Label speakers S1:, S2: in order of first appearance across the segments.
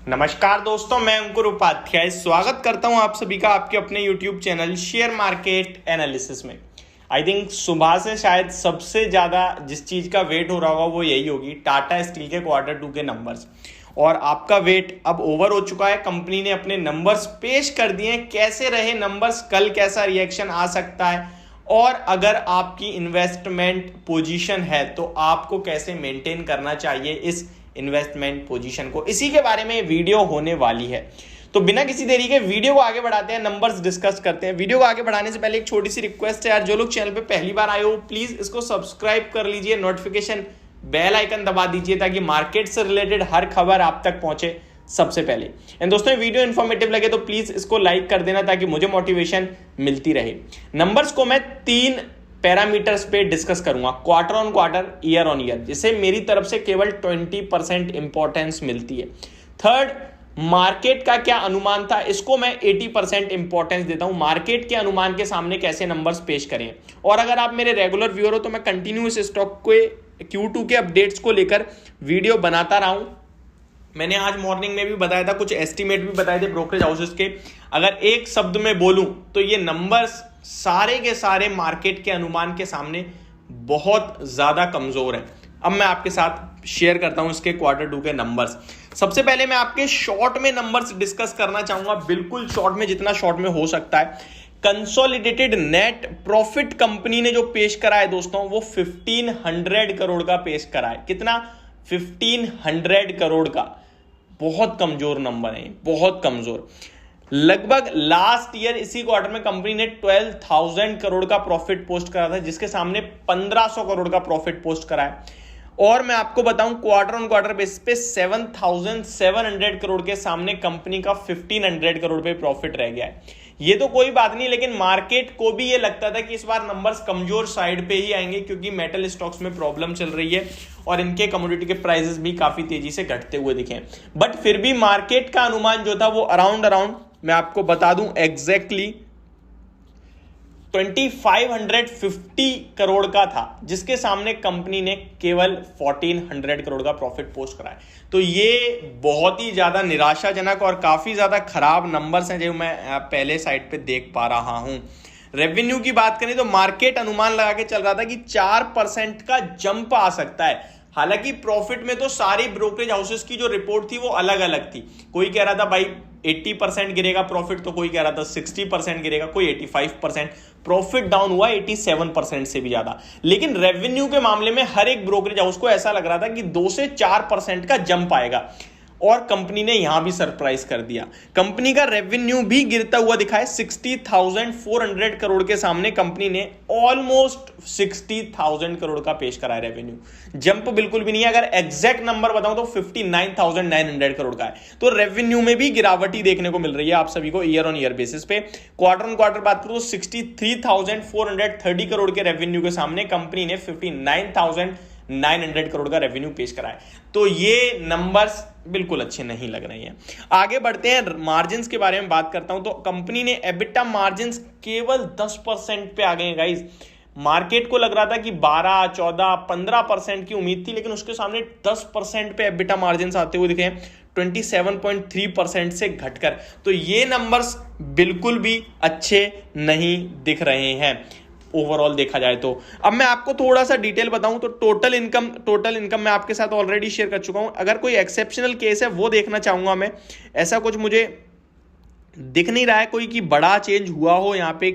S1: नमस्कार दोस्तों, मैं अंकुर उपाध्याय स्वागत करता हूं आप सभी का आपके अपने YouTube channel share market analysis में। आई थिंक सुबह से शायद सबसे ज़्यादा जिस चीज़ का वेट हो रहा होगा वो यही होगी, टाटा स्टील के Q2 के नंबर्स। और आपका वेट अब ओवर हो चुका है। कंपनी ने अपने नंबर्स पेश कर दिए हैं। कैसे रहे नंबर्स, कल कैसा रिएक्शन आ सकता है, और अगर आपकी इन्वेस्टमेंट पोजीशन है तो आपको कैसे मेंटेन करना चाहिए इस इन्वेस्टमेंट पोजीशन को, इसी के बारे में वीडियो होने वाली है। तो बिना किसी देरी के वीडियो को आगे बढ़ाते हैं, नंबर्स डिस्कस करते हैं। वीडियो को आगे बढ़ाने से पहले एक छोटी सी रिक्वेस्ट है यार, जो लोग चैनल पे पहली बार आए हो प्लीज इसको सब्सक्राइब कर लीजिए, नोटिफिकेशन बेल आइकन दबा दीजिए ताकि मार्केट से रिलेटेड हर खबर आप तक पहुंचे सबसे पहले। एंड दोस्तों, वीडियो इन्फॉर्मेटिव लगे तो प्लीज इसको लाइक कर देना ताकि मुझे मोटिवेशन मिलती रहे। नंबर्स को मैं 3 पैरामीटर्स पे डिस्कस करूंगा, quarter on quarter, year on year, जिसे मेरी तरफ से केवल 20% इंपॉर्टेंस मिलती है। थर्ड, मार्केट का क्या अनुमान था, इसको मैं 80% इंपॉर्टेंस देता हूं। मार्केट के अनुमान के सामने कैसे नंबर्स पेश करें। और अगर आप मेरे रेगुलर व्यूअर हो तो मैं कंटिन्यूअस स्टॉक के Q2 के अपडेट्स को लेकर वीडियो बनाता रहा हूं। मैंने आज मॉर्निंग में भी बताया था, कुछ एस्टीमेट भी बताए थे ब्रोकरेज हाउसेस के। अगर एक शब्द में बोलूं तो ये नंबर्स सारे के सारे मार्केट के अनुमान के सामने बहुत ज्यादा कमजोर हैं। अब मैं आपके साथ शेयर करता हूं इसके Q2 के नंबर्स। सबसे पहले मैं आपके शॉर्ट में नंबर्स डिस्कस करना चाहूंगा, बिल्कुल शॉर्ट में, जितना शॉर्ट में हो सकता है। कंसोलिडेटेड नेट प्रॉफिट कंपनी ने जो पेश करा है दोस्तों, वो 1500 करोड़ का पेश करा है। कितना? 1500 करोड़ का। बहुत कमजोर नंबर है, बहुत कमजोर। लगभग लास्ट ईयर इसी क्वार्टर में कंपनी ने 12,000 करोड़ का प्रॉफिट पोस्ट करा था, जिसके सामने 1500 करोड़ का प्रॉफिट पोस्ट करा है। और मैं आपको बताऊं, क्वार्टर ऑन क्वार्टर बेसिस पे 7,700 करोड़ के सामने कंपनी का 1,500 करोड़ पे प्रॉफिट रह गया है। ये तो कोई बात नहीं, लेकिन मार्केट को भी ये लगता था कि इस बार नंबर्स कमजोर साइड पे ही आएंगे, क्योंकि मेटल स्टॉक्स में प्रॉब्लम चल रही है और इनके कमोडिटी के प्राइसेस भी काफी तेजी से घटते हुए दिखे। बट फिर भी मार्केट का अनुमान जो था वो अराउंड मैं आपको बता दूं एग्जैक्टली 2550 करोड़ का था, जिसके सामने कंपनी ने केवल 1400 करोड़ का प्रॉफिट पोस्ट करा है। तो ये बहुत ही ज्यादा निराशाजनक और काफी ज्यादा खराब नंबर्स हैं जो मैं पहले साइड पे देख पा रहा हूं। रेवेन्यू की बात करें तो मार्केट अनुमान लगा के चल रहा था कि 4% का जंप आ सकता है। हालांकि प्रॉफिट में तो सारी ब्रोकरेज हाउसेस की जो रिपोर्ट थी वो अलग अलग थी। कोई कह रहा था भाई 80% गिरेगा प्रॉफिट, तो कोई कह रहा था 60% गिरेगा, कोई 85%। प्रॉफिट डाउन हुआ 87% से भी ज्यादा। लेकिन रेवेन्यू के मामले में हर एक ब्रोकरेज हाउस को ऐसा लग रहा था कि 2 से 4% का जंप आएगा, और कंपनी ने यहां भी सरप्राइज कर दिया। कंपनी का रेवेन्यू भी गिरता हुआ दिखा है। 60,400 करोड़ के सामने कंपनी ने ऑलमोस्ट 60,000 करोड़ का पेश करा है रेवेन्यू। जंप बिल्कुल भी नहीं है। अगर एग्जैक्ट नंबर बताऊं तो 59,900 करोड़ का है। तो रेवेन्यू में भी गिरावट ही देखने को मिल रही है आप सभी को ईयर ऑन ईयर बेसिस पे। क्वार्टर ऑन क्वार्टर बात करूं तो 63,430 करोड़ के रेवेन्यू के सामने कंपनी ने 59,900 करोड़ का रेवेन्यू पेश करा है। तो ये नंबर्स बिल्कुल अच्छे नहीं लग रहे हैं। आगे बढ़ते हैं, मार्जिन्स के बारे में बात करता हूं तो कंपनी ने एबिटा मार्जिन्स केवल 10% पे आ गए हैं गाइस। मार्केट को लग रहा था कि 12, 14, 15% की उम्मीद थी, लेकिन उसके सामने 10% पे एबिटा मार्जिन्स आते हुए दिखे हैं, 27.3% से घटकर। तो ये नंबर्स बिल्कुल भी अच्छे नहीं दिख रहे हैं ओवरऑल देखा जाए तो। अब मैं आपको थोड़ा सा डिटेल बताऊं तो टोटल इनकम मैं आपके साथ ऑलरेडी शेयर कर चुका हूं। अगर कोई एक्सेप्शनल केस है वो देखना चाहूंगा मैं। ऐसा कुछ मुझे दिख नहीं रहा है कोई कि बड़ा चेंज हुआ हो यहाँ पे।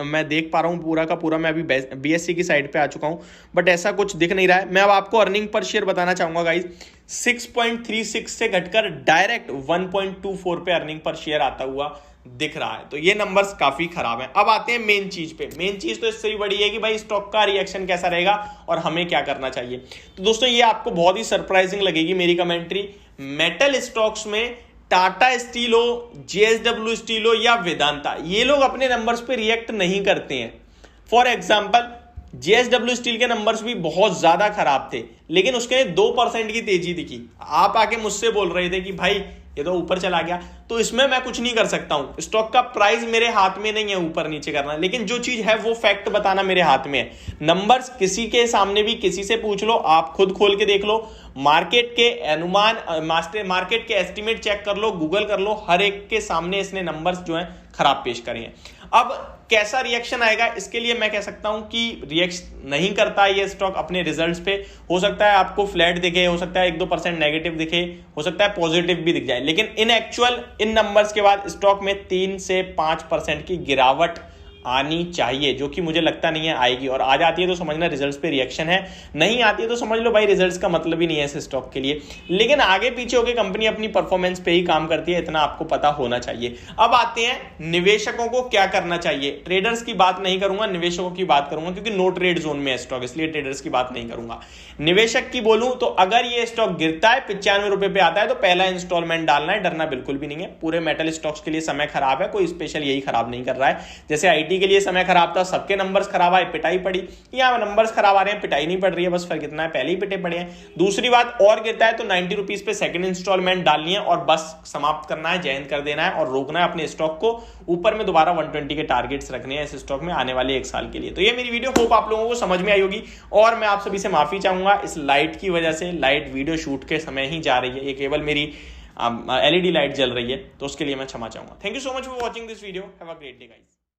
S1: मैं देख पा रहा हूँ पूरा का पूरा, मैं अभी BSE की साइड पे आ चुका हूँ, बट ऐसा कुछ दिख नहीं रहा है। मैं अब आपको अर्निंग पर शेयर बताना चाहूंगा गाइज। 6.36 से घटकर डायरेक्ट 1.24 पे अर्निंग पर शेयर आता हुआ दिख रहा है। तो ये नंबर्स काफी खराब हैं। अब आते हैं मेन चीज पे। मेन चीज तो इससे भी बड़ी है कि भाई स्टॉक का रिएक्शन कैसा रहेगा और हमें क्या करना चाहिए। तो दोस्तों, ये आपको बहुत ही सरप्राइजिंग लगेगी मेरी कमेंट्री। मेटल स्टॉक्स में टाटा स्टील हो, JSW स्टील हो या वेदांता, ये लोग अपने नंबर्स पे रिएक्ट नहीं करते हैं। फॉर एग्जाम्पल JSW स्टील के नंबर्स भी बहुत ज्यादा खराब थे, लेकिन उसके 2% की तेजी दिखी। आप आके मुझसे बोल रहे थे कि भाई ये तो ऊपर चला गया, तो इसमें मैं कुछ नहीं कर सकता हूं। स्टॉक का प्राइस मेरे हाथ में नहीं है ऊपर नीचे करना, लेकिन जो चीज है वो फैक्ट बताना मेरे हाथ में है। नंबर्स किसी के सामने भी किसी से पूछ लो, आप खुद खोल के देख लो, मार्केट के अनुमान, मार्केट के एस्टिमेट चेक कर लो, गूगल कर लो, हर एक के सामने इसने नंबर्स जो है खराब पेश करे हैं। अब कैसा रिएक्शन आएगा, इसके लिए मैं कह सकता हूं कि रिएक्ट नहीं करता ये स्टॉक अपने रिजल्ट्स पे। हो सकता है आपको फ्लैट दिखे, हो सकता है 1-2% नेगेटिव दिखे, हो सकता है पॉजिटिव भी दिख जाए, लेकिन इन एक्चुअल इन नंबर्स के बाद स्टॉक में 3 से 5% की गिरावट आनी चाहिए, जो कि मुझे लगता नहीं है आएगी। और आ जाती है तो समझना रिजल्ट्स पे रिएक्शन है, नहीं आती है तो समझ लो भाई रिजल्ट्स का मतलब ही नहीं है इस स्टॉक के लिए। लेकिन आगे पीछे होकर कंपनी अपनी परफॉर्मेंस पे ही काम करती है, इतना आपको पता होना चाहिए। अब आते हैं निवेशकों को क्या करना चाहिए। ट्रेडर्स की बात नहीं करूंगा, निवेशकों की बात करूंगा, क्योंकि नो ट्रेड जोन में है स्टॉक, इसलिए ट्रेडर्स की बात नहीं करूंगा। निवेशक की बोलूं तो अगर ये स्टॉक गिरता है, 95 रुपए पे आता है, तो पहला इंस्टॉलमेंट डालना है, डरना बिल्कुल भी नहीं है। पूरे मेटल स्टॉक्स के लिए समय खराब है, कोई स्पेशल यही खराब नहीं कर रहा है। जैसे आईटी के लिए समय खराब था, सबके नंबर्स खराब आए, पिटाई पड़ी, यहां नंबर्स खराब आ रहे हैं, पिटाई नहीं पड़ रही है, बस फर्क इतना है पहले ही पिटे पड़े हैं। दूसरी बात, और गिरता है तो 90 रुपीज पे सेकंड इंस्टॉलमेंट डालनी है और बस समाप्त करना है, जय हिंद कर देना है और रोकना है अपने स्टॉक को। ऊपर में दोबारा 120 के टारगेट्स रखने हैं इस स्टॉक में आने वाले 1 साल के लिए। तो ये मेरी वीडियो होप आप लोगों को समझ में आई होगी, और मैं आप सभी से माफी चाहूंगा इस लाइट की वजह से। लाइट वीडियो शूट के समय ही जा रही है, ये केवल मेरी LED लाइट जल रही है, तो उसके लिए मैं क्षमा चाहूंगा। Thank you so much for watching this video, have a great day guys.